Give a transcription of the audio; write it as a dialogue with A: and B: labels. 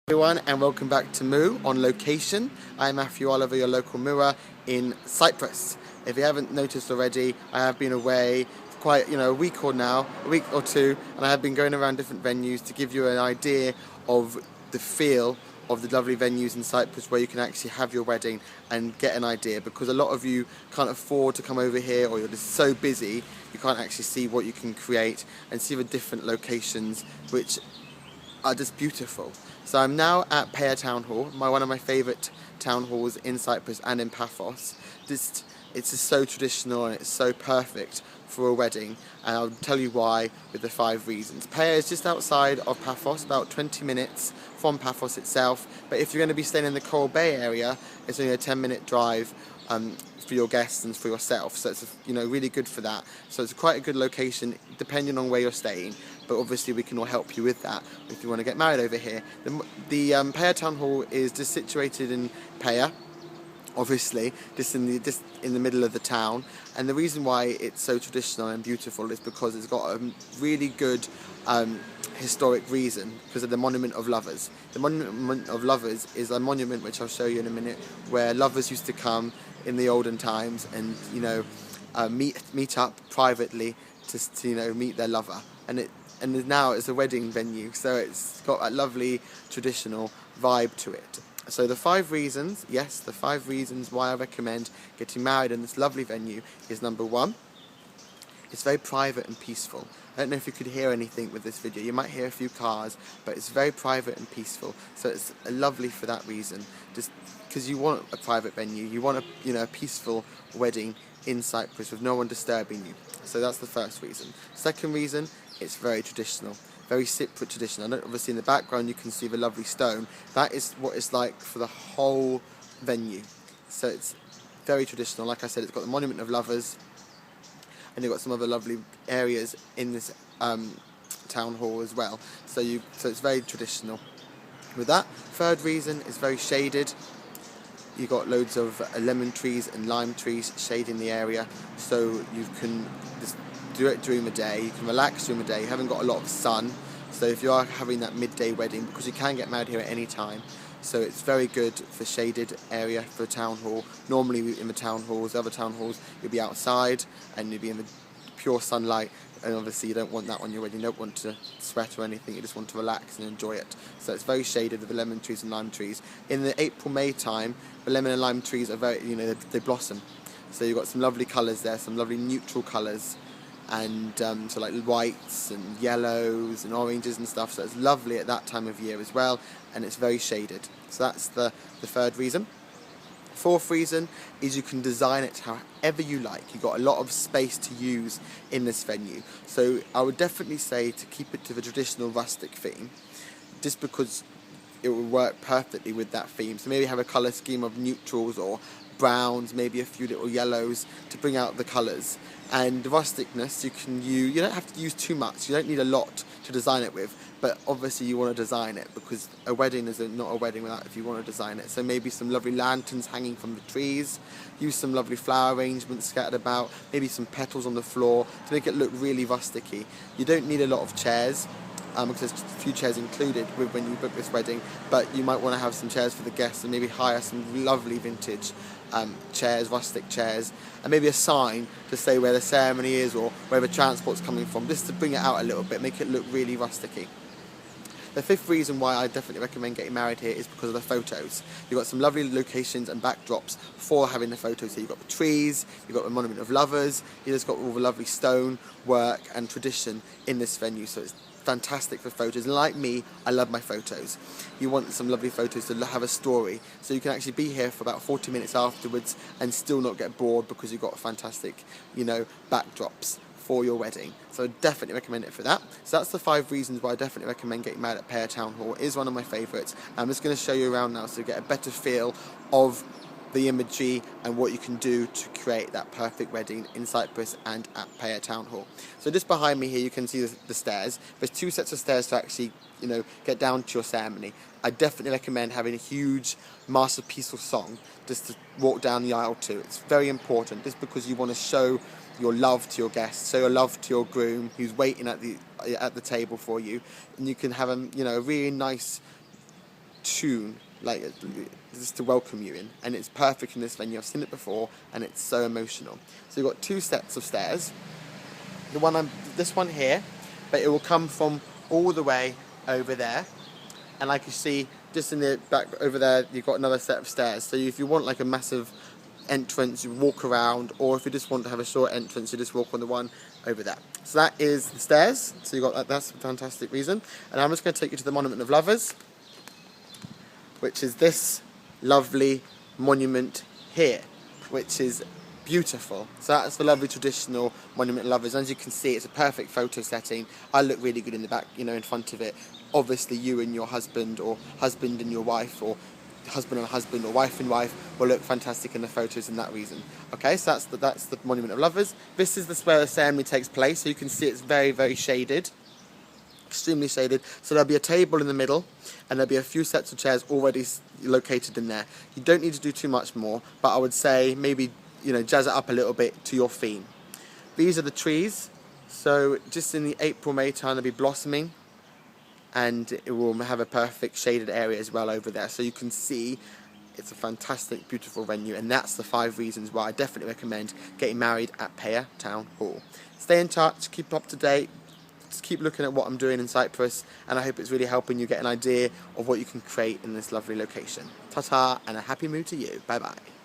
A: Everyone, and welcome back to Moo on location. I'm Matthew Oliver, your local mooer in Cyprus. If you haven't noticed already, I have been away for quite a week or two, and I have been going around different venues to give you an idea of the feel of the lovely venues in Cyprus where you can actually have your wedding and get an idea, because a lot of you can't afford to come over here, or you're just so busy you can't actually see what you can create and see the different locations which are just beautiful. So I'm now at Peyia Town Hall, one of my favourite town halls in Cyprus and in Paphos. It's just so traditional and it's so perfect for a wedding, and I'll tell you why with the 5 reasons. Peyia is just outside of Paphos, about 20 minutes from Paphos itself, but if you're going to be staying in the Coral Bay area, it's only a 10-minute drive for your guests and for yourself, so it's really good for that. So it's quite a good location depending on where you're staying, but obviously we can all help you with that if you want to get married over here. The Peyia Town Hall is just situated in Peyia, obviously, just in the middle of the town, and the reason why it's so traditional and beautiful is because it's got a really good historic reason, because of the Monument of Lovers. The Monument of Lovers is a monument which I'll show you in a minute, where lovers used to come in the olden times and meet up privately to meet their lover, and now it's a wedding venue, so it's got a lovely traditional vibe to it. So the 5 reasons, the 5 reasons why I recommend getting married in this lovely venue is: number 1, it's very private and peaceful. I don't know if you could hear anything with this video. You might hear a few cars, but it's very private and peaceful. So it's lovely for that reason. Just because you want a private venue, you want a peaceful wedding in Cyprus with no one disturbing you. So that's the first reason. Second reason, it's very traditional. Very Cypriot tradition. And obviously in the background you can see the lovely stone. That is what it's like for the whole venue. So it's very traditional. Like I said, it's got the Monument of Lovers, and you've got some other lovely areas in this town hall as well. So it's very traditional. With that, third reason is very shaded. You've got loads of lemon trees and lime trees shading the area, so you can just do it during the day. You can relax during the day. You haven't got a lot of sun, so if you are having that midday wedding, because you can get married here at any time, so it's very good for shaded area for a town hall. Normally in the town halls, other town halls, you'll be outside and you'll be in the pure sunlight, and obviously you don't want that on your wedding. You don't want to sweat or anything, you just want to relax and enjoy it. So it's very shaded with the lemon trees and lime trees. In the April-May time, the lemon and lime trees are very, they blossom. So you've got some lovely colours there, some lovely neutral colours, and so like whites and yellows and oranges and stuff. So it's lovely at that time of year as well, and it's very shaded. So that's the third reason. Fourth reason is you can design it however you like. You've got a lot of space to use in this venue. So I would definitely say to keep it to the traditional rustic theme, just because it will work perfectly with that theme. So maybe have a colour scheme of neutrals or browns, maybe a few little yellows to bring out the colours. And the rusticness, you don't have to use too much. You don't need a lot to design it with, but obviously you want to design it, because a wedding is not a wedding without if you want to design it. So maybe some lovely lanterns hanging from the trees, use some lovely flower arrangements scattered about, maybe some petals on the floor to make it look really rusticy. You don't need a lot of chairs, because there's a few chairs included when you book this wedding, but you might want to have some chairs for the guests and maybe hire some lovely vintage chairs, rustic chairs, and maybe a sign to say where the ceremony is or where the transport's coming from, just to bring it out a little bit, make it look really rusticy. The fifth reason why I definitely recommend getting married here is because of the photos. You've got some lovely locations and backdrops for having the photos here. You've got the trees, you've got the Monument of Lovers, you've just got all the lovely stone work and tradition in this venue, so it's fantastic for photos. And like me, I love my photos. You want some lovely photos to have a story, so you can actually be here for about 40 minutes afterwards and still not get bored, because you've got fantastic, backdrops for your wedding. So I definitely recommend it for that. So that's the 5 reasons why I definitely recommend getting married at Peyia Town Hall. It is one of my favourites. I'm just going to show you around now so you get a better feel of the imagery and what you can do to create that perfect wedding in Cyprus and at Peyia Town Hall. So just behind me here you can see the stairs. There's 2 sets of stairs to actually get down to your ceremony. I definitely recommend having a huge masterpieceal song just to walk down the aisle to. It's very important, just because you want to show your love to your guests, show your love to your groom who's waiting at the table for you, and you can have a really nice tune, like just to welcome you in, and it's perfect in this venue. I've seen it before, and it's so emotional. So you've got 2 sets of stairs. This one here, but it will come from all the way over there, and like you see, just in the back over there, you've got another set of stairs. So if you want like a massive entrance, you walk around, or if you just want to have a short entrance, you just walk on the one over there. So that is the stairs. So you got that. That's a fantastic reason. And I'm just going to take you to the Monument of Lovers, which is this lovely monument here, which is beautiful. So that's the lovely traditional Monument of Lovers. As you can see, it's a perfect photo setting. I look really good in the back, you know, in front of it. Obviously, you and your husband, or husband and your wife, or husband and husband, or wife and wife will look fantastic in the photos in that reason. Okay, so that's the Monument of Lovers. This is where the ceremony takes place. So you can see it's very, very shaded. Extremely shaded. So there'll be a table in the middle, and there'll be a few sets of chairs already located in there. You don't need to do too much more, but I would say maybe, you know, jazz it up a little bit to your theme. These are the trees. So just in the April-May time, they'll be blossoming, and it will have a perfect shaded area as well over there. So you can see it's a fantastic, beautiful venue, and that's the 5 reasons why I definitely recommend getting married at Peyia Town Hall. Stay in touch, keep up to date, just keep looking at what I'm doing in Cyprus, and I hope it's really helping you get an idea of what you can create in this lovely location. Ta-ta, and a happy mood to you. Bye-bye.